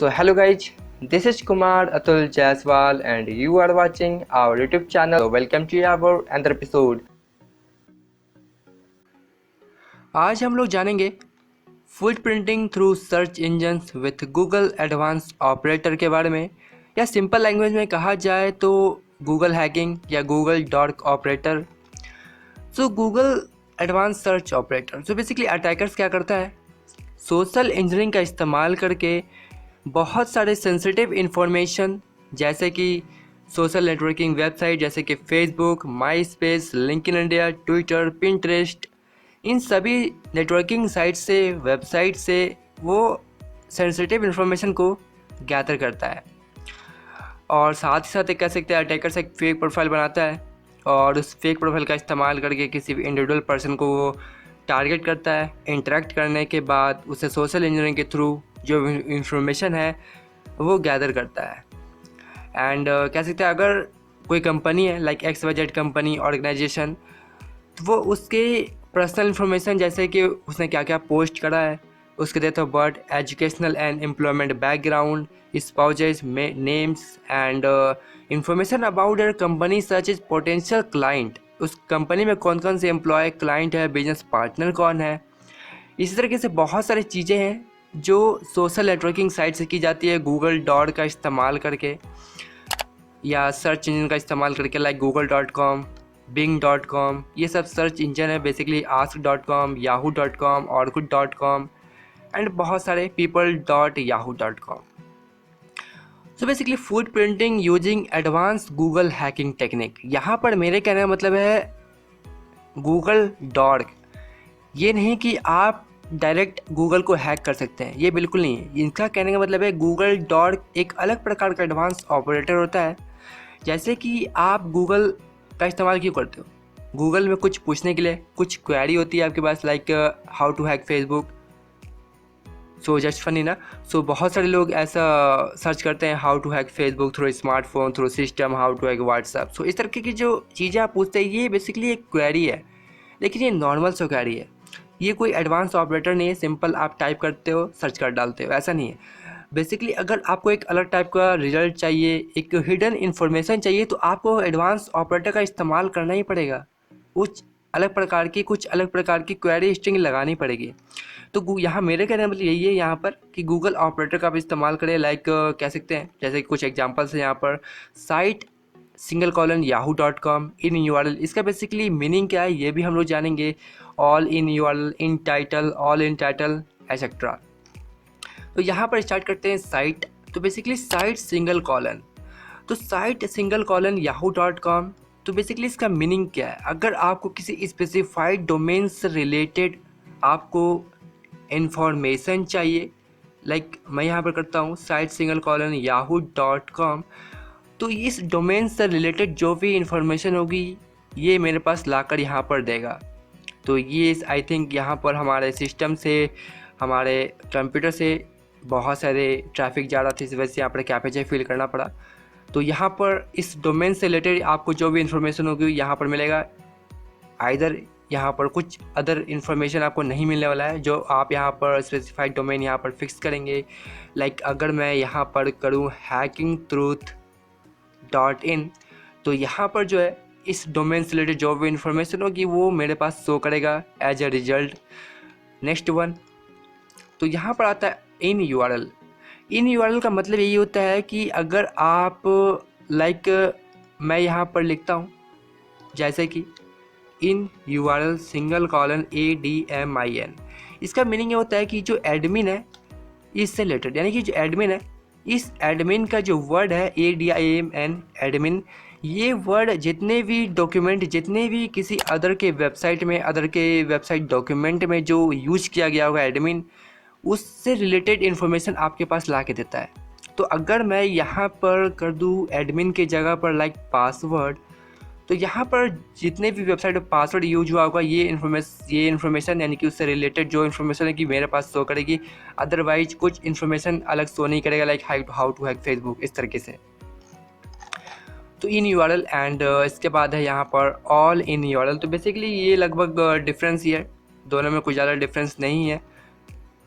So hello guys, this is Kumar Atul Jaiswal and you are watching our YouTube channel. So welcome to our another episode. आज हम लोग जानेंगे foot printing through search engines with Google advance operator के बारे में, या simple language में कहा जाए तो गूगल हैकिंग या गूगल डॉट ऑपरेटर। सो Google advance search operator, so basically attackers क्या करता है, सोशल इंजीनियरिंग का इस्तेमाल करके बहुत सारे सेंसिटिव इन्फॉर्मेशन जैसे कि सोशल नेटवर्किंग वेबसाइट जैसे कि Facebook, MySpace, LinkedIn India, Twitter, Pinterest, इन सभी नेटवर्किंग साइट से, वेबसाइट से वो सेंसिटिव इन्फॉर्मेशन को गैदर करता है। और साथ ही साथ एक कह सकते हैं अटैकर्स एक फेक प्रोफाइल बनाता है और उस फेक प्रोफाइल का इस्तेमाल करके किसी भी इंडिविजुअल पर्सन को वो टारगेट करता है। इंटरेक्ट करने के बाद उसे सोशल इंजीनियरिंग के थ्रू जो इंफॉर्मेशन है वो गैदर करता है। एंड कह सकते हैं अगर कोई कंपनी है लाइक XYZ कंपनी, ऑर्गेनाइजेशन, तो वो उसके पर्सनल इन्फॉर्मेशन जैसे कि उसने क्या क्या पोस्ट करा है, उसके date of birth, educational and employment background, spouses names and information about their company such is potential client, उस कंपनी में कौन कौन से एम्प्लॉय क्लाइंट है, बिजनेस पार्टनर कौन है। इसी तरीके से बहुत सारी चीज़ें हैं जो सोशल नेटवर्किंग साइट से की जाती है गूगल डॉट का इस्तेमाल करके या सर्च इंजन का इस्तेमाल करके, लाइक google.com, bing.com, ये सब सर्च इंजन है basically. ask.com, yahoo.com, orkut.com and बहुत सारे people.yahoo.com। So basically foot printing using advance Google hacking technique, यहाँ पर मेरे कहने का मतलब है गूगल डॉट, ये नहीं कि आप डायरेक्ट गूगल को हैक कर सकते हैं, ये बिल्कुल नहीं है। इनका कहने का मतलब है गूगल डॉट एक अलग प्रकार का एडवांस ऑपरेटर होता है। जैसे कि आप गूगल का इस्तेमाल क्यों करते हो, गूगल में कुछ पूछने के लिए कुछ क्वेरी होती है आपके पास, like how to hack Facebook, so just funny ना। सो बहुत सारे लोग ऐसा सर्च करते हैं how to hack Facebook through smartphone, through system, how to hack WhatsApp. So इस तरीके की जो चीज़ें आप पूछते हैं ये बेसिकली एक क्वेरी है, लेकिन ये नॉर्मल सा क्वेरी है, ये कोई एडवांस ऑपरेटर नहीं है। सिंपल आप टाइप करते हो, सर्च कर डालते हो, ऐसा नहीं है। बेसिकली अगर आपको एक अलग टाइप का रिजल्ट चाहिए, एक हिडन इन्फॉर्मेशन चाहिए, तो आपको एडवांस ऑपरेटर का इस्तेमाल करना ही पड़ेगा। कुछ अलग प्रकार की क्वेरी स्ट्रिंग लगानी पड़ेगी। तो यहाँ मेरे कहने का मतलब यही है यहाँ पर कि गूगल ऑपरेटर का आप इस्तेमाल करें, लाइक कह सकते हैं जैसे कि कुछ एग्जांपल्स हैं यहाँ पर। साइट yahoo.com इन URL, इसका बेसिकली मीनिंग क्या है ये भी हम लोग जानेंगे। All in URL, in title, all in title etcetera. तो यहाँ पर स्टार्ट करते हैं साइट। तो बेसिकली साइट सिंगल कॉलन, तो साइट सिंगल कॉलन yahoo.com, तो बेसिकली इसका मीनिंग क्या है, अगर आपको किसी स्पेसिफाइड डोमेन से रिलेटेड आपको इंफॉर्मेशन चाहिए, लाइक मैं यहाँ पर करता हूँ साइट सिंगल कॉलन yahoo.com, तो इस डोमेन से रिलेटेड जो भी इंफॉर्मेशन होगी ये मेरे पास लाकर यहाँ पर देगा। तो ये आई थिंक यहाँ पर हमारे सिस्टम से, हमारे कंप्यूटर से बहुत सारे ट्रैफिक जा रहा था, इस वजह से यहाँ पर कैप्चा फिल करना पड़ा। तो यहाँ पर इस डोमेन से रिलेटेड आपको जो भी इंफॉर्मेशन होगी यहाँ पर मिलेगा। आइदर यहाँ पर कुछ अदर इन्फॉर्मेशन आपको नहीं मिलने वाला है जो आप यहाँ पर स्पेसिफाइड डोमेन यहाँ पर फिक्स करेंगे। लाइक अगर मैं यहाँ पर करूँ hackingtruth.in, तो यहाँ पर जो है इस डोमेन से रिलेटेड जो भी इंफॉर्मेशन होगी वो मेरे पास शो करेगा as a result. Next one, तो यहाँ पर आता है इन URL। इन URL का मतलब यही होता है कि अगर आप लाइक मैं यहाँ पर लिखता हूँ जैसे कि इन URL सिंगल कॉलन ADMIN, इसका मीनिंग ये होता है कि जो एडमिन है इससे रिलेटेड, यानी कि जो एडमिन है इस एडमिन का जो वर्ड है ADIMN एडमिन, ये वर्ड जितने भी डॉक्यूमेंट, जितने भी किसी अदर के वेबसाइट डॉक्यूमेंट में जो यूज किया गया होगा एडमिन, उससे रिलेटेड इन्फॉर्मेशन आपके पास ला के देता है। तो अगर मैं यहाँ पर कर दूँ एडमिन के जगह पर लाइक पासवर्ड, तो यहाँ पर जितने भी वेबसाइट में पासवर्ड यूज हुआ होगा ये इन्फॉर्मेशन यानी कि उससे रिलेटेड जो इन्फॉर्मेशन है कि मेरे पास शो करेगी। अदरवाइज कुछ इन्फॉर्मेशन अलग शो नहीं करेगा, like how to hack Facebook, इस तरीके से। तो इन URL एंड इसके बाद है यहाँ पर ऑल इन URL। तो बेसिकली ये लगभग डिफरेंस ही है, दोनों में कुछ ज़्यादा डिफरेंस नहीं है,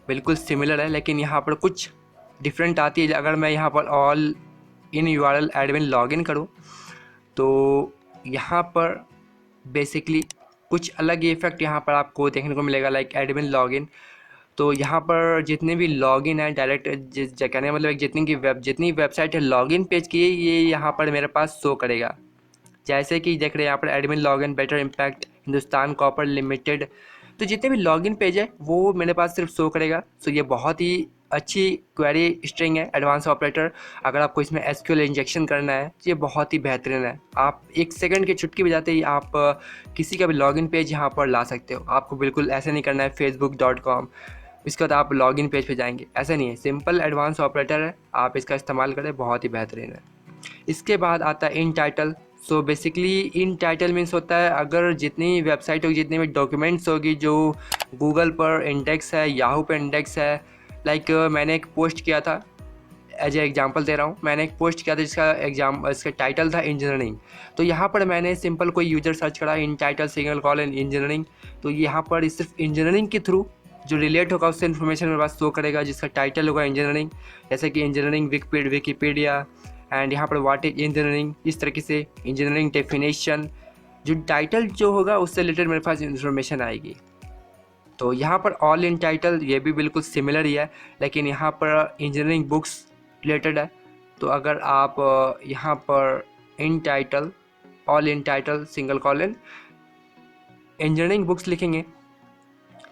बिल्कुल सिमिलर है, लेकिन यहाँ पर कुछ डिफरेंट आती है। अगर मैं यहाँ पर all in URL admin login करूँ तो यहाँ पर बेसिकली कुछ अलग ही इफेक्ट यहाँ पर आपको देखने को मिलेगा, लाइक एडमिन लॉगिन। तो यहाँ पर जितने भी लॉगिन है डायरेक्ट, कहने का मतलब जितनी वेबसाइट है लॉगिन पेज की, ये यहाँ पर मेरे पास शो करेगा। जैसे कि देख रहे हैं यहाँ पर admin login, better impact, Hindustan copper limited, तो जितने भी लॉगिन पेज है वो मेरे पास सिर्फ शो करेगा। सो ये बहुत ही अच्छी क्वेरी स्ट्रिंग है एडवांस ऑपरेटर। अगर आपको इसमें SQL इंजेक्शन करना है ये बहुत ही बेहतरीन है। आप 1 सेकंड की चुटकी बजाते ही आप किसी का भी लॉगिन पेज यहाँ पर ला सकते हो। आपको बिल्कुल ऐसे नहीं करना है facebook.com इसके बाद आप लॉगिन पेज पे जाएंगे, ऐसा नहीं है। सिंपल एडवांस ऑपरेटर है, आप इसका इस्तेमाल करें, बहुत ही बेहतरीन है। इसके बाद आता है इन टाइटल। सो बेसिकली इन टाइटल मीन्स होता है अगर जितनी वेबसाइट होगी, जितनी भी डॉक्यूमेंट्स होगी जो गूगल पर इंडेक्स है, याहू पर इंडेक्स है, लाइक मैंने एक पोस्ट किया था, एज ए एग्जांपल दे रहा हूँ, मैंने एक पोस्ट किया था इसका टाइटल था इंजीनियरिंग। तो यहाँ पर मैंने सिंपल कोई यूजर सर्च करा इन title single call in engineering, तो यहाँ पर सिर्फ इंजीनियरिंग के थ्रू जो रिलेट होगा उससे इन्फॉर्मेशन मेरे पास शो करेगा, जिसका टाइटल होगा इंजीनियरिंग, जैसे कि इंजीनियरिंग विकीपीडिया एंड यहाँ पर व्हाट इज इंजीनियरिंग, इस तरीके से इंजीनियरिंग डेफिनेशन, जो टाइटल जो होगा उससे रिलेटेड मेरे पास इन्फॉर्मेशन आएगी। तो यहाँ पर ऑल इन टाइटल ये भी बिल्कुल सिमिलर ही है, लेकिन यहाँ पर इंजीनियरिंग बुक्स रिलेटेड है। तो अगर आप यहाँ पर इन title, all in title single colon engineering books लिखेंगे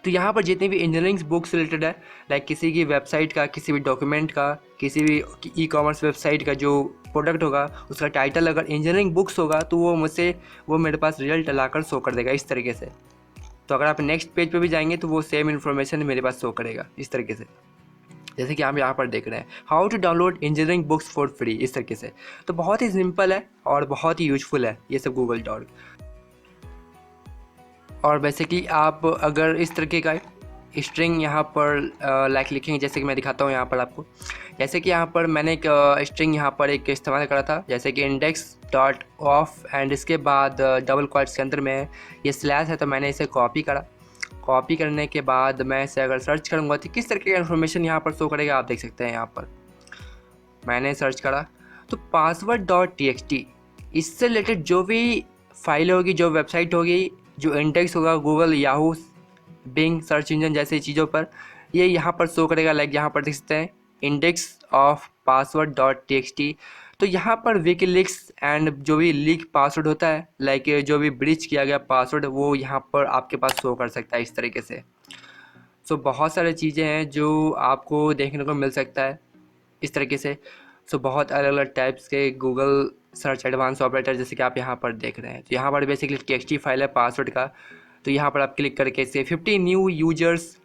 तो यहाँ पर जितनी भी इंजीनियरिंग बुक्स रिलेटेड है, लाइक किसी की वेबसाइट का, किसी भी डॉक्यूमेंट का, किसी भी ई-कॉमर्स वेबसाइट का जो प्रोडक्ट होगा उसका टाइटल अगर इंजीनियरिंग बुक्स होगा तो वो मेरे पास रिजल्ट लाकर शो कर देगा इस तरीके से। तो अगर आप नेक्स्ट पेज पे भी जाएंगे तो वो सेम इन्फॉर्मेशन मेरे पास शो करेगा इस तरीके से, जैसे कि आप यहाँ पर देख रहे हैं how to download engineering books for free, इस तरीके से। तो बहुत ही सिंपल है और बहुत ही यूजफुल है ये सब गूगल डॉट। और बेसिकली आप अगर इस तरीके का स्ट्रिंग यहाँ पर लाइक लिखेंगे, जैसे कि मैं दिखाता हूँ यहाँ पर आपको, जैसे कि यहाँ पर मैंने एक स्ट्रिंग यहाँ पर एक इस्तेमाल करा था, जैसे कि इंडेक्स डॉट ऑफ एंड इसके बाद डबल क्वाट्स के अंदर में ये स्लैश है, तो मैंने इसे कॉपी करा। कॉपी करने के बाद मैं इसे अगर सर्च करूँगा तो किस तरीके का इन्फॉर्मेशन यहाँ पर शो करेगा आप देख सकते हैं। यहाँ पर मैंने सर्च करा तो password.txt, इससे रिलेटेड जो भी फाइल होगी, जो वेबसाइट होगी, जो इंडेक्स होगा Google, Yahoo, Bing search engine जैसे चीज़ों पर, ये यहाँ पर शो करेगा। लाइक यहाँ पर देख सकते हैं इंडेक्स ऑफ password.txt। तो यहाँ पर विकीलीक्स एंड जो भी लीक पासवर्ड होता है, लाइक जो भी ब्रीच किया गया पासवर्ड, वो यहाँ पर आपके पास शो कर सकता है इस तरीके से। सो बहुत सारी चीज़ें हैं जो आपको देखने को मिल सकता है इस तरीके से। सो बहुत अलग अलग टाइप्स के गूगल सर्च एडवांस ऑपरेटर जैसे कि आप यहाँ पर देख रहे हैं। तो यहाँ पर बेसिकली टेक्स्ट फाइल है पासवर्ड का, तो यहाँ पर आप क्लिक करके इसे 50 न्यू यूजर्स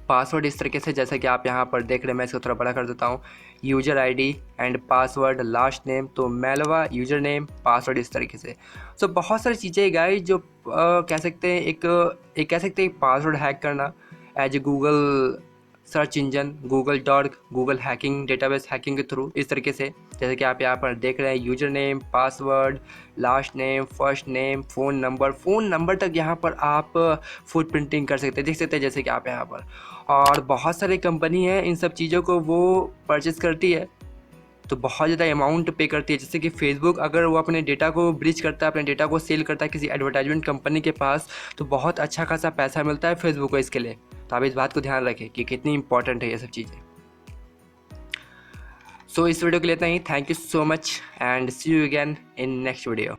पासवर्ड, इस तरीके से जैसे कि आप यहाँ पर देख रहे हैं। मैं इसको थोड़ा बड़ा कर देता हूँ, user ID and password, last name, तो मेलवा यूजर नेम पासवर्ड, इस तरीके से। सो बहुत सारी चीज़ें गाइस जो कह सकते हैं एक कह सकते हैं पासवर्ड हैक करना as a Google search engine, Google dot, Google hacking, database hacking के थ्रू, इस तरीके से। जैसे कि आप यहाँ पर देख रहे हैं user name, password, last name, first name, phone number तक यहाँ पर आप फुट प्रिंटिंग कर सकते हैं, देख सकते हैं जैसे कि आप यहाँ पर। और बहुत सारी कंपनी है इन सब चीज़ों को वो परचेज़ करती है, तो बहुत ज़्यादा अमाउंट पे करती है। जैसे कि फेसबुक अगर वो अपने डेटा को ब्रीच करता है, अपने डेटा को सेल करता है किसी एडवर्टाइजमेंट कंपनी के पास, तो बहुत अच्छा खासा पैसा मिलता है फेसबुक को इसके लिए। तो आप इस बात को ध्यान रखें कि कितनी इंपॉर्टेंट है ये सब चीज़ें। सो इस वीडियो के लिए इतना ही। Thank you so much and see you again in next video.